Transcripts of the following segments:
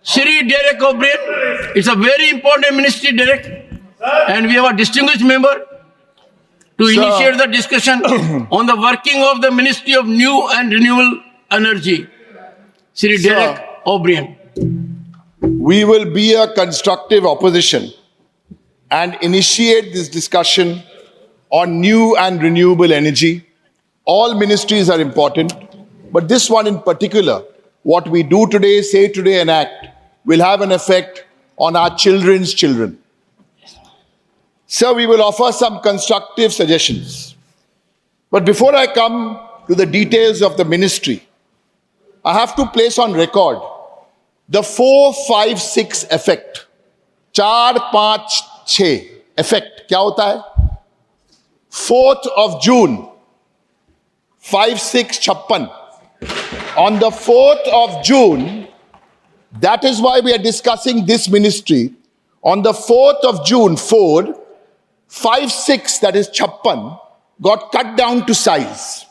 Shri Derek O'Brien. It's a very important ministry, Derek. And we have a distinguished member to initiate the discussion on the working of the Ministry of New and Renewable Energy. Shri Derek O'Brien. We will be a constructive opposition and initiate this discussion on new and renewable energy. All ministries are important, but this one in particular, what we do today, say today and act, will have an effect on our children's children. Sir, we will offer some constructive suggestions. But before I come to the details of the ministry, I have to place on record the 4-5-6 effect. 4-5-6 effect. क्या होता है? 4th of June, 5-6-56. On the 4th of June, that is why we are discussing this ministry. On the 4th of June, 5-6, that is 56, got cut down to size.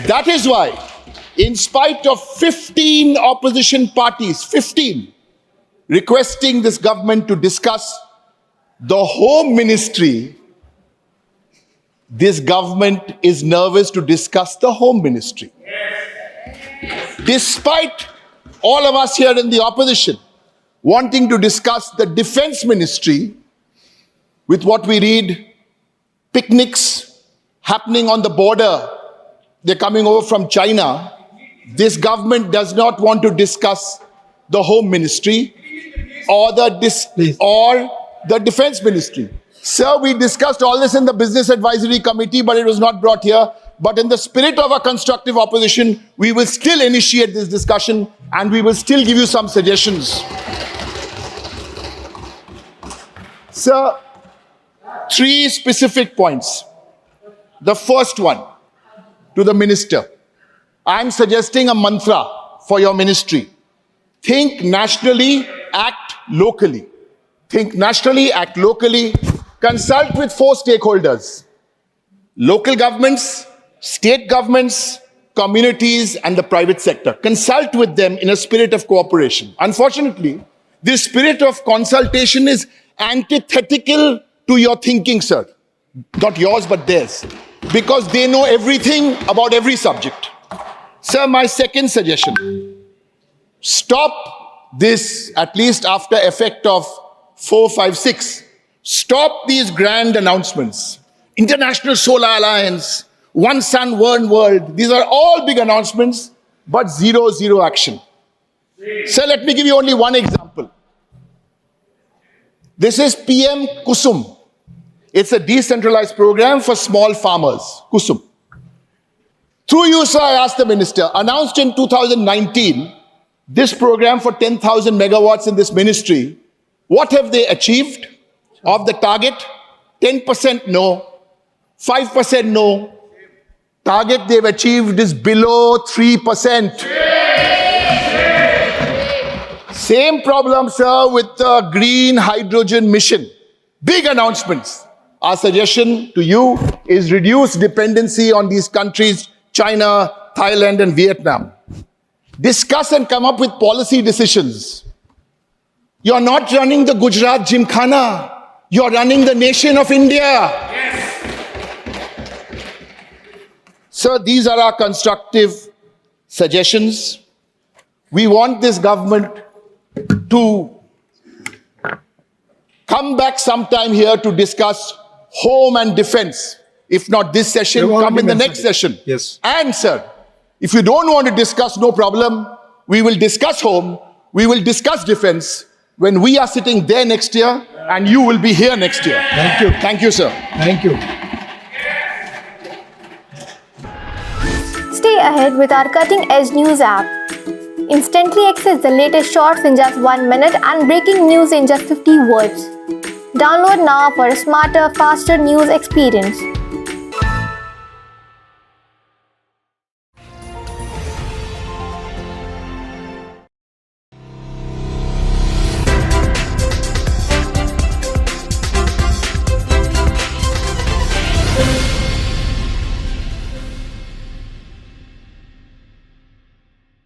That is why, in spite of 15 opposition parties, 15, requesting this government to discuss the home ministry, this government is nervous to discuss the home ministry. Despite all of us here in the opposition wanting to discuss the defense ministry, with what we read, picnics happening on the border, they're coming over from China, this government does not want to discuss the home ministry or the defense ministry. Sir, we discussed all this in the Business Advisory Committee, but it was not brought here. But in the spirit of a constructive opposition, we will still initiate this discussion and we will still give you some suggestions. Sir, 3 specific points. The first one, to the minister. I'm suggesting a mantra for your ministry. Think nationally, act locally. Think nationally, act locally. Consult with 4 stakeholders: local governments, state governments, communities, and the private sector. Consult with them in a spirit of cooperation. Unfortunately, this spirit of consultation is antithetical to your thinking, sir. Not yours, but theirs. Because they know everything about every subject. Sir, my second suggestion: stop this, at least after effect of 4-5-6. Stop these grand announcements. International Solar Alliance, One Sun, One World. These are all big announcements, but zero action. Sir, let me give you only one example. This is PM Kusum. It's a decentralized program for small farmers. Kusum. Through you, sir, I asked the minister, announced in 2019, this program for 10,000 megawatts in this ministry, what have they achieved? Of the target, 10% no, 5% no. Target they've achieved is below 3%. Same problem, sir, with the green hydrogen mission. Big announcements. Our suggestion to you is reduce dependency on these countries, China, Thailand, and Vietnam. Discuss and come up with policy decisions. You're not running the Gujarat Gymkhana. You're running the nation of India. Yes. Sir, these are our constructive suggestions. We want this government to come back sometime here to discuss home and defense. If not this session, come in the next session. Yes. And sir, if you don't want to discuss, no problem. We will discuss home. We will discuss defense when we are sitting there next year and you will be here next year. Thank you. Thank you, sir. Thank you. Stay ahead with our cutting-edge news app. Instantly access the latest shorts in just 1 minute and breaking news in just 50 words. Download now for a smarter, faster news experience.